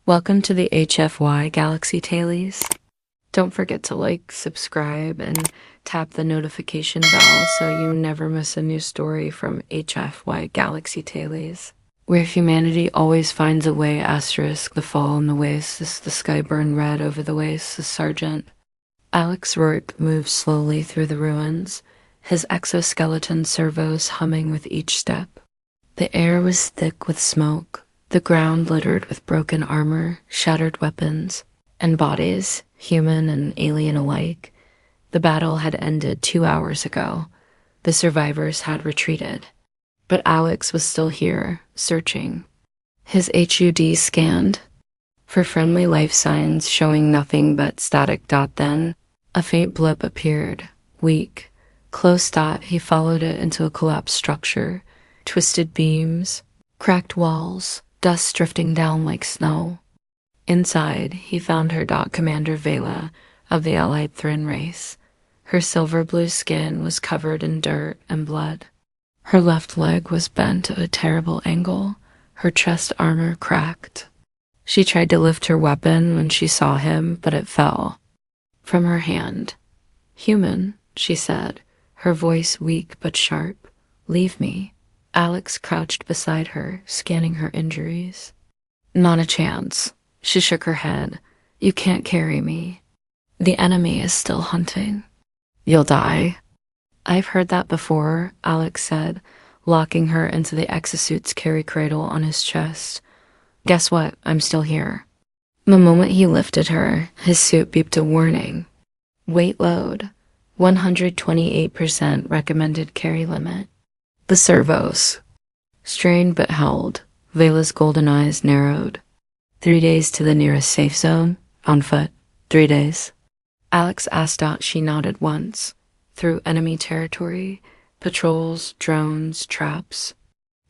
Welcome to the HFY Galaxy Tailies. Don't forget to like, subscribe, and tap the notification bell so you never miss a new story from HFY Galaxy Tailies. Where humanity always finds a way, asterisk, the fall in the wastes, the sky burned red over the wastes, the sergeant. Alex Rourke moved slowly through the ruins, his exoskeleton servos humming with each step. The air was thick with smoke, the ground littered with broken armor, shattered weapons, and bodies, human and alien alike. The battle had ended 2 hours ago. The survivors had retreated. But Alex was still here, searching. His HUD scanned for friendly life signs, showing nothing but static. Then, a faint blip appeared, weak. Close thought, he followed it into a collapsed structure. Twisted beams, cracked walls, dust drifting down like snow. Inside, he found her Commander Vela of the Allied Thrin race. Her silver-blue skin was covered in dirt and blood. Her left leg was bent at a terrible angle, her chest armor cracked. She tried to lift her weapon when she saw him, but it fell from her hand. "Human," she said, her voice weak but sharp. "Leave me." Alex crouched beside her, scanning her injuries. "Not a chance." She shook her head. "You can't carry me. The enemy is still hunting." "You'll die." "I've heard that before," Alex said, locking her into the exosuit's carry cradle on his chest. "Guess what? I'm still here." The moment he lifted her, his suit beeped a warning. "Weight load. 128% recommended carry limit." The servos strained but held. Vela's golden eyes narrowed. 3 days to the nearest safe zone. On foot. 3 days. Alex asked out. She nodded once. Through enemy territory, patrols, drones, traps.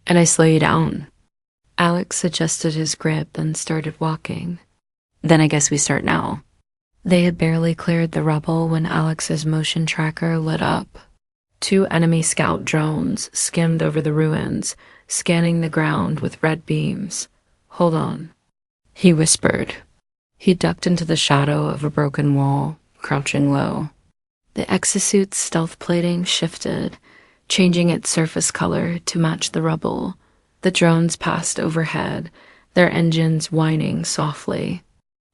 "And I slow you down." Alex adjusted his grip and started walking. "Then I guess we start now." They had barely cleared the rubble when Alex's motion tracker lit up. 2 enemy scout drones skimmed over the ruins, scanning the ground with red beams. "Hold on," he whispered. He ducked into the shadow of a broken wall, crouching low. The exosuit's stealth plating shifted, changing its surface color to match the rubble. The drones passed overhead, their engines whining softly.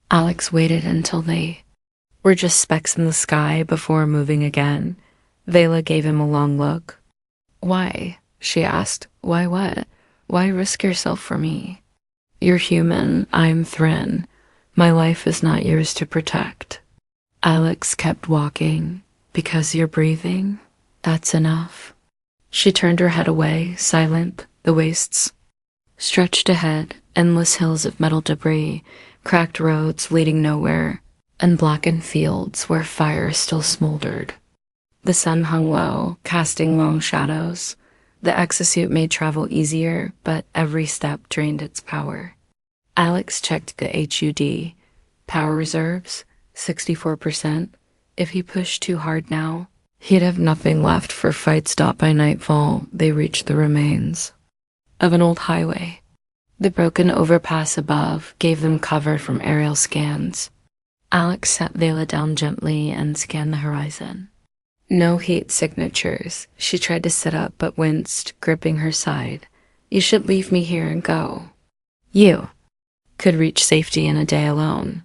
Alex waited until they were just specks in the sky before moving again. Vela gave him a long look. "Why?" she asked. "Why what? Why risk yourself for me?" "You're human. I'm Thrin. My life is not yours to protect." Alex kept walking. "Because you're breathing? That's enough." She turned her head away, silent. The wastes stretched ahead, endless hills of metal debris, cracked roads leading nowhere, and blackened fields where fire still smoldered. The sun hung low, casting long shadows. The exosuit made travel easier, but every step drained its power. Alex checked the HUD. Power reserves, 64%. If he pushed too hard now, he'd have nothing left for fights. By nightfall, they reached the remains of an old highway. The broken overpass above gave them cover from aerial scans. Alex sat Vela down gently and scanned the horizon. No heat signatures. She tried to sit up but winced, gripping her side. "You should leave me here and go. You could reach safety in a day alone."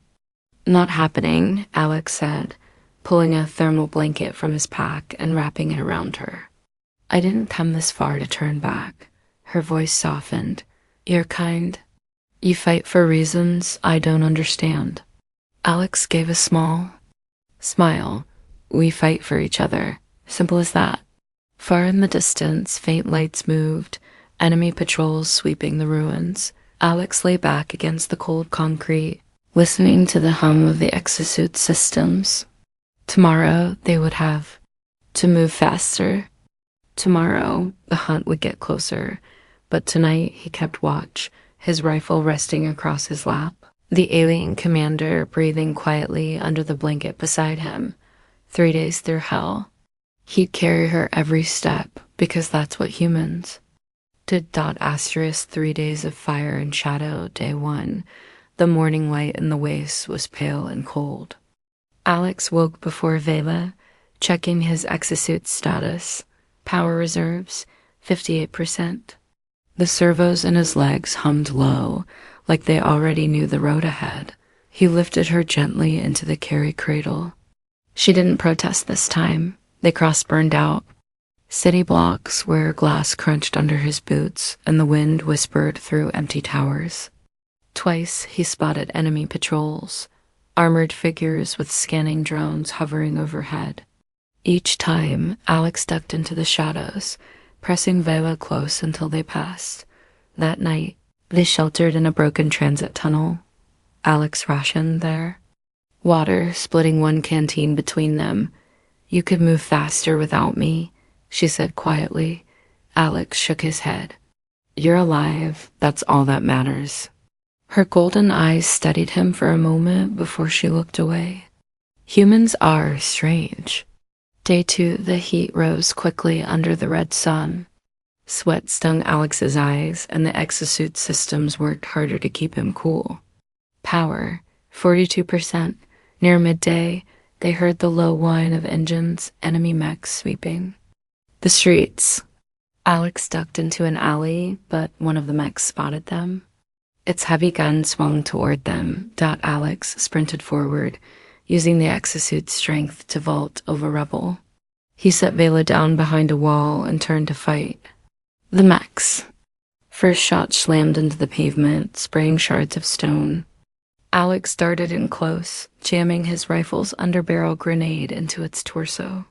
"Not happening," Alex said, pulling a thermal blanket from his pack and wrapping it around her. "I didn't come this far to turn back." Her voice softened. "You're kind. You fight for reasons I don't understand." Alex gave a small smile. "We fight for each other. Simple as that." Far in the distance, faint lights moved, enemy patrols sweeping the ruins. Alex lay back against the cold concrete, listening to the hum of the exosuit systems. Tomorrow, they would have to move faster. Tomorrow, the hunt would get closer. But tonight, he kept watch, his rifle resting across his lap. The alien commander breathing quietly under the blanket beside him. 3 days through hell. He'd carry her every step, because that's what humans did. Asterisk 3 days of fire and shadow. Day 1. The morning light in the waste was pale and cold. Alex woke before Vela, checking his exosuit status. Power reserves, 58%. The servos in his legs hummed low, like they already knew the road ahead. He lifted her gently into the carry cradle. She didn't protest this time. They crossed burned out city blocks where glass crunched under his boots and the wind whispered through empty towers. Twice he spotted enemy patrols, armored figures with scanning drones hovering overhead. Each time, Alex ducked into the shadows, pressing Vela close until they passed. That night, they sheltered in a broken transit tunnel. Alex rationed there. Water splitting one canteen between them. "You could move faster without me," she said quietly. Alex shook his head. "You're alive, that's all that matters." Her golden eyes studied him for a moment before she looked away. Humans are strange. Day 2, the heat rose quickly under the red sun. Sweat stung Alex's eyes, and the exosuit systems worked harder to keep him cool. Power, 42%. Near midday, they heard the low whine of engines, enemy mechs sweeping the streets. Alex ducked into an alley, but one of the mechs spotted them. Its heavy gun swung toward them. Alex sprinted forward, using the exosuit's strength to vault over rubble. He set Vela down behind a wall and turned to fight. The mechs. First shot slammed into the pavement, spraying shards of stone. Alex darted in close, jamming his rifle's underbarrel grenade into its torso.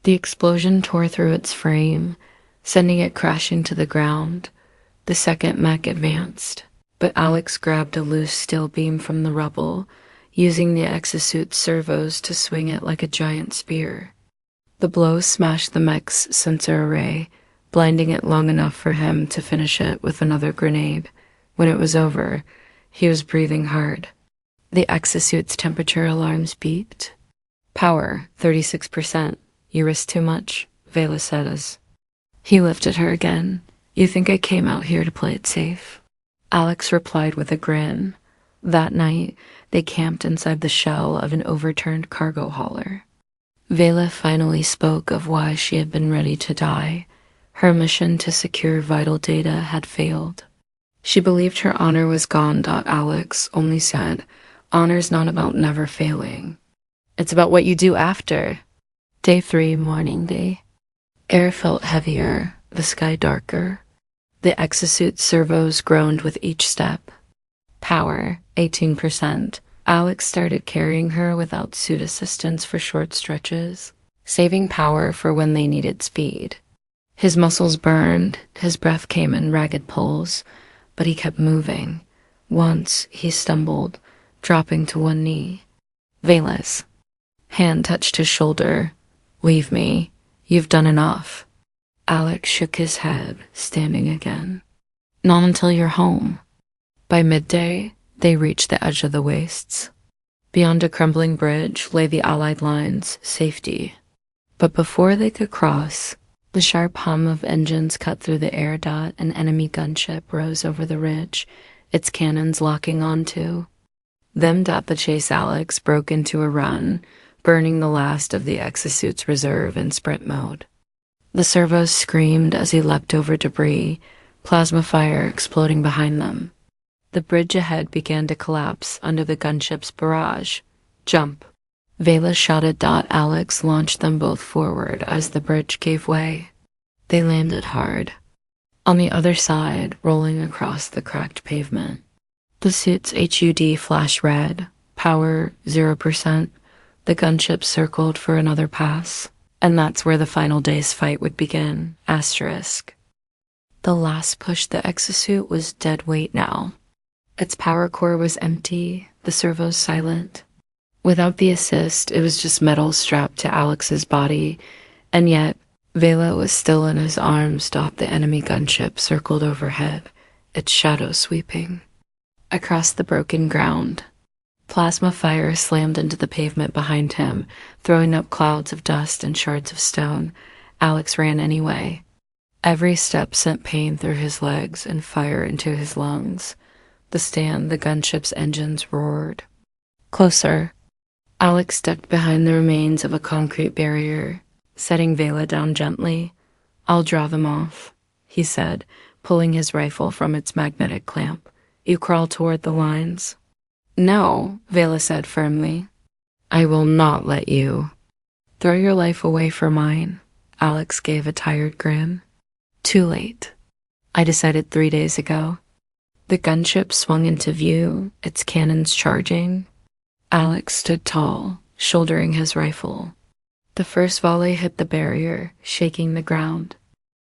The explosion tore through its frame, sending it crashing to the ground. The second mech advanced, but Alex grabbed a loose steel beam from the rubble, using the exosuit's servos to swing it like a giant spear. The blow smashed the mech's sensor array, blinding it long enough for him to finish it with another grenade. When it was over, he was breathing hard. The exosuit's temperature alarms beeped. "Power, 36%. You risk too much," Vela said as he lifted her again. "You think I came out here to play it safe?" Alex replied with a grin. That night, they camped inside the shell of an overturned cargo hauler. Vela finally spoke of why she had been ready to die. Her mission to secure vital data had failed. She believed her honor was gone. Alex only said, "Honor's not about never failing. It's about what you do after." Day 3, morning day. Air felt heavier, the sky darker. The exosuit servos groaned with each step. Power, 18%. Alex started carrying her without suit assistance for short stretches, saving power for when they needed speed. His muscles burned, his breath came in ragged pulls, but he kept moving. Once he stumbled, dropping to one knee. Vela's hand touched his shoulder. "Leave me. You've done enough." Alex shook his head, standing again. "Not until you're home." By midday, they reached the edge of the wastes. Beyond a crumbling bridge lay the Allied lines, safety. But before they could cross, the sharp hum of engines cut through the air. An enemy gunship rose over the ridge, its cannons locking onto them. The chase Alex broke into a run, burning the last of the exosuit's reserve in sprint mode. The servos screamed as he leapt over debris, plasma fire exploding behind them. The bridge ahead began to collapse under the gunship's barrage. "Jump!" Vela shouted. Alex launched them both forward as the bridge gave way. They landed hard. On the other side, rolling across the cracked pavement. The suit's HUD flashed red. Power, 0%. The gunship circled for another pass. And that's where the final day's fight would begin. Asterisk. The last push the exosuit was dead weight now. Its power core was empty, the servos silent. Without the assist, it was just metal strapped to Alex's body, and yet Vela was still in his arms. The enemy gunship circled overhead, its shadow sweeping across the broken ground. Plasma fire slammed into the pavement behind him, throwing up clouds of dust and shards of stone. Alex ran anyway. Every step sent pain through his legs and fire into his lungs. The stand, the gunship's engines roared. Closer. Alex stepped behind the remains of a concrete barrier, setting Vela down gently. I'll draw them off, he said, pulling his rifle from its magnetic clamp. You crawl toward the lines. No, Vela said firmly. I will not let you. Throw your life away for mine. Alex gave a tired grin. Too late. I decided 3 days ago. The gunship swung into view, its cannons charging. Alex stood tall, shouldering his rifle. The first volley hit the barrier, shaking the ground.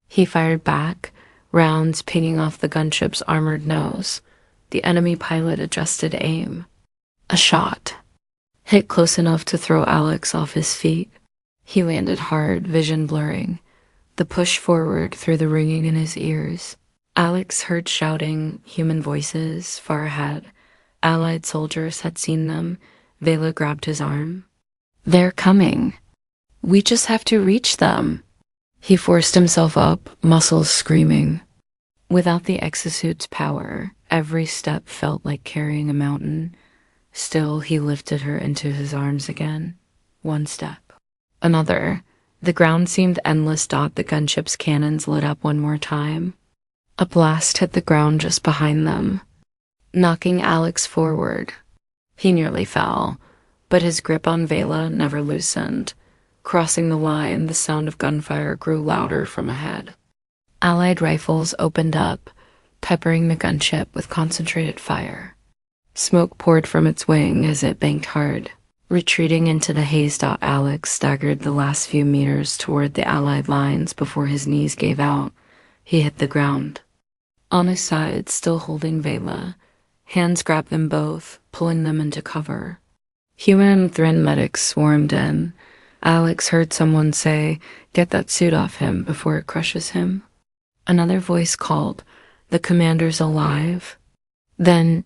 He fired back, rounds pinging off the gunship's armored nose. The enemy pilot adjusted aim. A shot. Hit close enough to throw Alex off his feet. He landed hard, vision blurring. The push forward through the ringing in his ears. Alex heard shouting, human voices, far ahead. Allied soldiers had seen them. Vela grabbed his arm. They're coming. We just have to reach them. He forced himself up, muscles screaming. Without the exosuit's power, every step felt like carrying a mountain. Still, he lifted her into his arms again. One step. Another. The ground seemed endless. The gunship's cannons lit up one more time. A blast hit the ground just behind them, knocking Alex forward. He nearly fell, but his grip on Vela never loosened. Crossing the line, the sound of gunfire grew louder from ahead. Allied rifles opened up, peppering the gunship with concentrated fire. Smoke poured from its wing as it banked hard. Retreating into the haze. Alex staggered the last few meters toward the Allied lines before his knees gave out. He hit the ground. On his side, still holding Vela, hands grabbed them both, pulling them into cover. Human and Thrin medics swarmed in. Alex heard someone say, "Get that suit off him before it crushes him." Another voice called, "The commander's alive." Then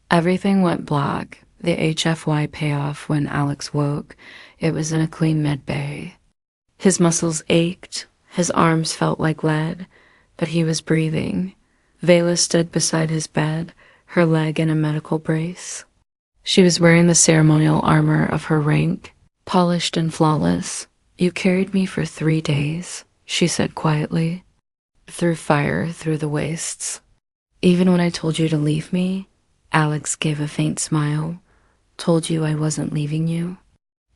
everything went black. The HFY payoff when Alex woke. It was in a clean med bay. His muscles ached. His arms felt like lead, but he was breathing. Vela stood beside his bed, her leg in a medical brace. She was wearing the ceremonial armor of her rank, polished and flawless. You carried me for 3 days, she said quietly. Through fire, through the wastes. Even when I told you to leave me, Alex gave a faint smile. Told you I wasn't leaving you.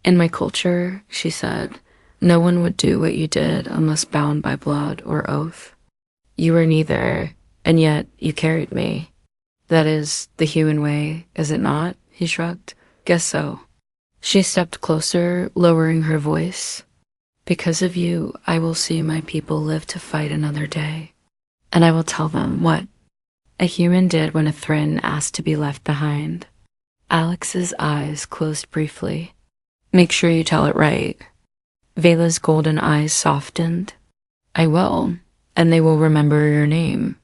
In my culture, she said, no one would do what you did unless bound by blood or oath. You were neither, and yet you carried me. That is the human way, is it not? He shrugged. Guess so. She stepped closer, lowering her voice. Because of you, I will see my people live to fight another day. And I will tell them what a human did when a Thrin asked to be left behind. Alex's eyes closed briefly. Make sure you tell it right. Vela's golden eyes softened. I will, and they will remember your name.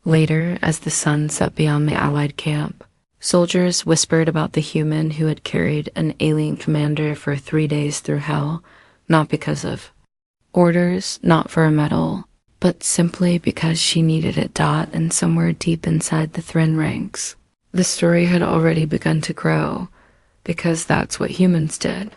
Later, as the sun set beyond the Allied camp, soldiers whispered about the human who had carried an alien commander for 3 days through hell, not because of orders, not for a medal, but simply because she needed it. And somewhere deep inside the Thrin ranks, the story had already begun to grow, because that's what humans did.